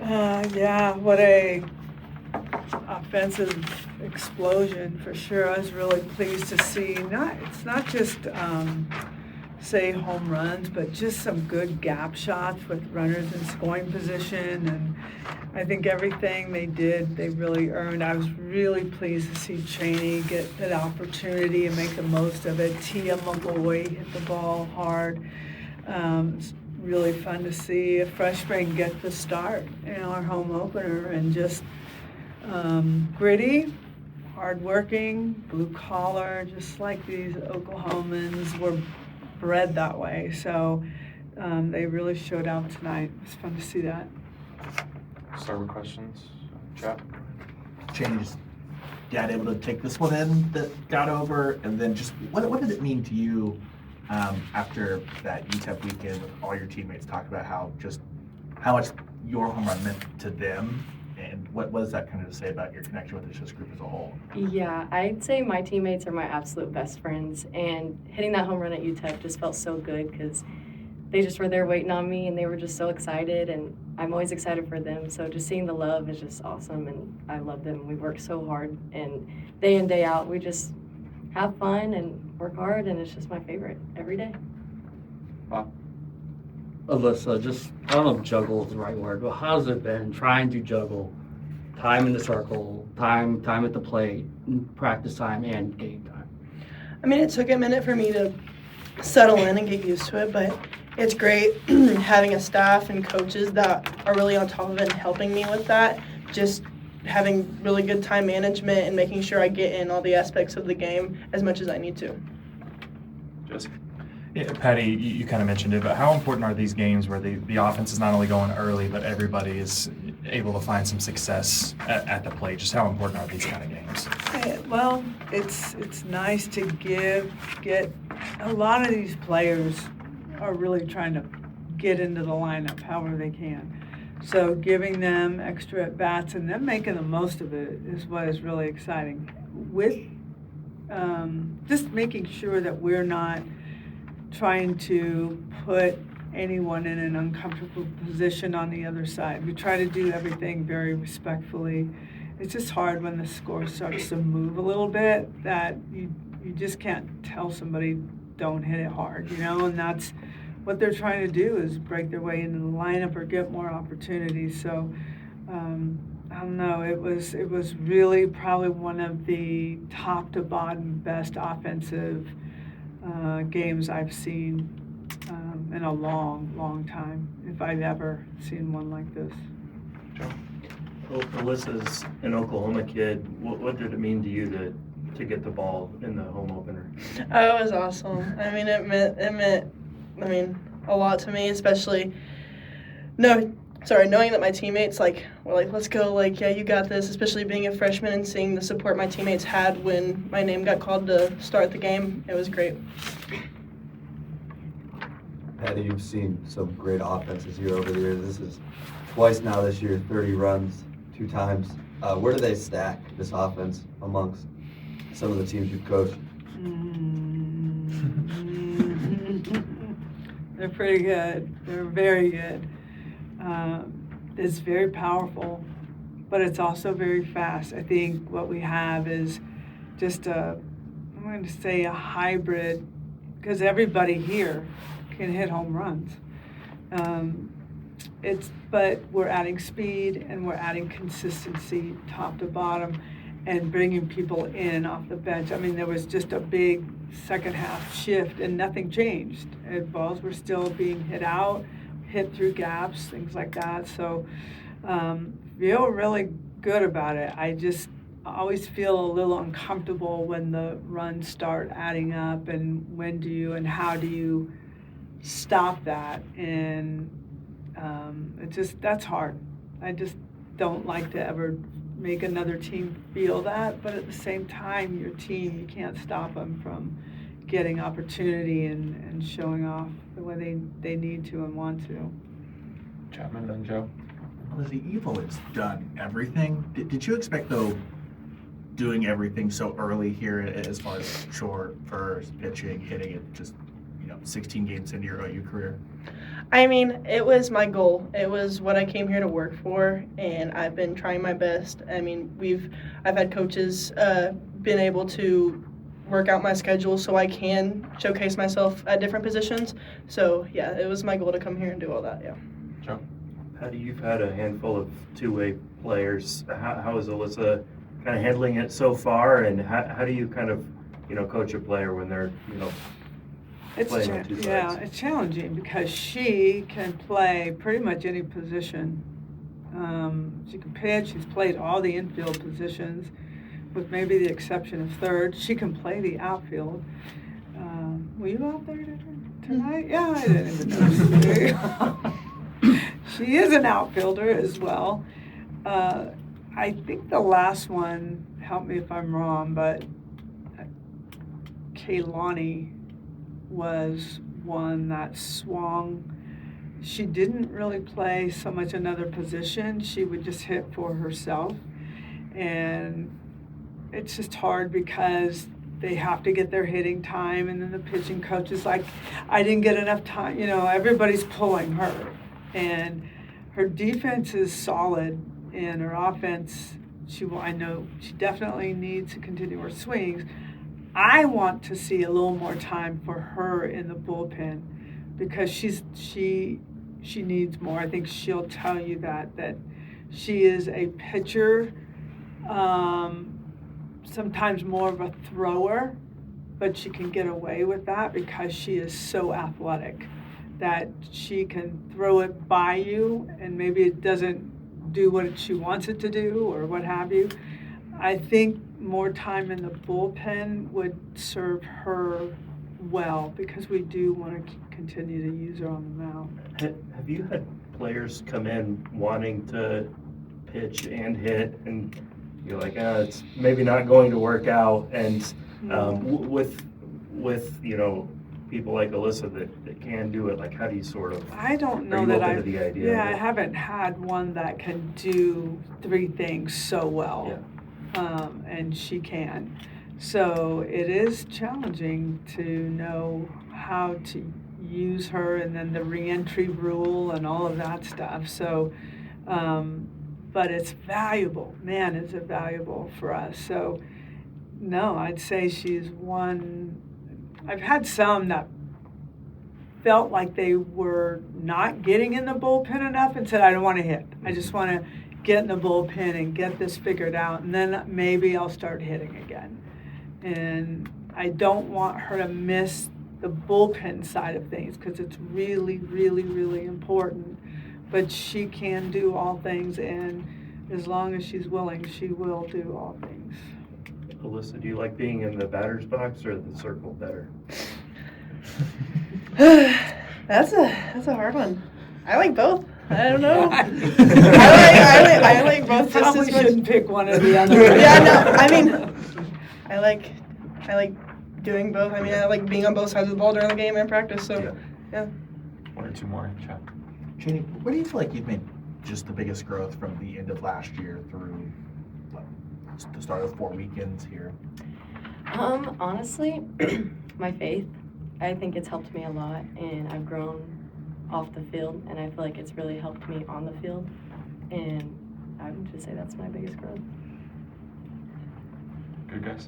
Yeah, what a offensive explosion for sure. I was really pleased to see. It's not just say home runs, but just some good gap shots with runners in scoring position. And I think everything they did, they really earned. I was really pleased to see Chaney get that opportunity and make the most of it. Tia Malloy hit the ball hard. It's really fun to see a freshman get the start in our home opener, and just gritty, hardworking, blue collar, just like these Oklahomans were bred that way. So they really showed out tonight. It was fun to see that. Start with questions. Chat. Chaney's dad able to take this one in that got over, and then just what did it mean to you after that UTEP weekend with all your teammates talking about how much your home run meant to them, and what does that kind of say about your connection with this group as a whole? Yeah, I'd say my teammates are my absolute best friends, and hitting that home run at UTEP just felt so good because they just were there waiting on me, and they were just so excited, and I'm always excited for them. So just seeing the love is just awesome, and I love them. We work so hard, and day in, day out, we just have fun and work hard, and it's just my favorite every day. Bob? Alyssa, just, I don't know if juggle is the right word, but how's it been trying to juggle time in the circle, time at the plate, practice time, and game time? I mean, it took a minute for me to settle in and get used to it, but it's great having a staff and coaches that are really on top of it and helping me with that. Just having really good time management and making sure I get in all the aspects of the game as much as I need to. Jesse? Yeah, Patty, you kind of mentioned it, but how important are these games where the offense is not only going early, but everybody is able to find some success at the plate? Just how important are these kind of games? Well, it's nice to get a lot of these players are really trying to get into the lineup however they can. So giving them extra at-bats and them making the most of it is what is really exciting. With just making sure that we're not trying to put anyone in an uncomfortable position on the other side. We try to do everything very respectfully. It's just hard when the score starts to move a little bit that you just can't tell somebody don't hit it hard, and that's what they're trying to do, is break their way into the lineup or get more opportunities. So I don't know, it was really probably one of the top to bottom best offensive games I've seen in a long time, if I've ever seen one like this. Well, Alyssa's an Oklahoma kid. What did it mean to you to get the ball in the home opener? Oh, it was awesome. I mean, it meant a lot to me, especially knowing that my teammates were like, let's go, yeah, you got this, especially being a freshman and seeing the support my teammates had when my name got called to start the game. It was great. Patty, you've seen some great offenses here over the years. This is twice now this year, 30 runs, 2 times. Where do they stack this offense amongst some of the teams you've coached? They're pretty good. They're very good. It's very powerful, but it's also very fast. I think what we have is just I'm going to say a hybrid, because everybody here can hit home runs. But we're adding speed and we're adding consistency top to bottom and bringing people in off the bench. I mean, there was just a big second half shift and nothing changed. Balls were still being hit out, hit through gaps, things like that. So feel really good about it. I just always feel a little uncomfortable when the runs start adding up, and when do you and how do you stop that? And that's hard. I just don't like to ever make another team feel that, but at the same time, your team, you can't stop them from getting opportunity and showing off the way they need to and want to. Chapman and Joe. Lizzie, you've always done everything. Did you expect, though, doing everything so early here as far as short, first, pitching, hitting it, just 16 games into your OU career? I mean, it was my goal. It was what I came here to work for, and I've been trying my best. I mean, I've had coaches been able to work out my schedule so I can showcase myself at different positions. So yeah, it was my goal to come here and do all that. Yeah. Joe? Patty, you've had a handful of two-way players. How is Alyssa kind of handling it so far, and how do you kind of, coach a player when they're, playing on two sides? Yeah, it's challenging because she can play pretty much any position. She can pitch. She's played all the infield positions, with maybe the exception of third. She can play the outfield. Were you out there tonight? Yeah, I didn't even know. She is an outfielder as well. I think the last one, help me if I'm wrong, but Kaylani was one that swung. She didn't really play so much another position. She would just hit for herself. And it's just hard because they have to get their hitting time, and then the pitching coach is like, I didn't get enough time. Everybody's pulling her. And her defense is solid, and her offense, I know she definitely needs to continue her swings. I want to see a little more time for her in the bullpen because she needs more. I think she'll tell you that she is a pitcher, sometimes more of a thrower, but she can get away with that because she is so athletic that she can throw it by you and maybe it doesn't do what she wants it to do or what have you. I think more time in the bullpen would serve her well because we do want to continue to use her on the mound. Have you had players come in wanting to pitch and hit, and you're like, it's maybe not going to work out, and with people like Alyssa that can do it, like how do you sort of? I don't know that I haven't had one that can do three things so well. Yeah. And she can. So it is challenging to know how to use her, and then the reentry rule and all of that stuff. So, but it's valuable. Man, is it valuable for us. So, no, I'd say she's one. I've had some that felt like they were not getting in the bullpen enough and said, I don't want to hit. I just want to get in the bullpen and get this figured out, and then maybe I'll start hitting again. And I don't want her to miss the bullpen side of things because it's really, really, really important. But she can do all things, and as long as she's willing, she will do all things. Alyssa, do you like being in the batter's box or the circle better? That's a hard one. I like both. I don't know. I like both just Probably as much. shouldn't pick one or the other. Yeah, no. I mean, I like doing both. I mean, I like being on both sides of the ball during the game and practice. So, yeah. One or two more, chat. Chaney, where do you feel like you've made just the biggest growth from the end of last year through the start of 4 weekends here? Honestly, my faith. I think it's helped me a lot, and I've grown off the field, and I feel like it's really helped me on the field, and I would just say that's my biggest growth. Good guys.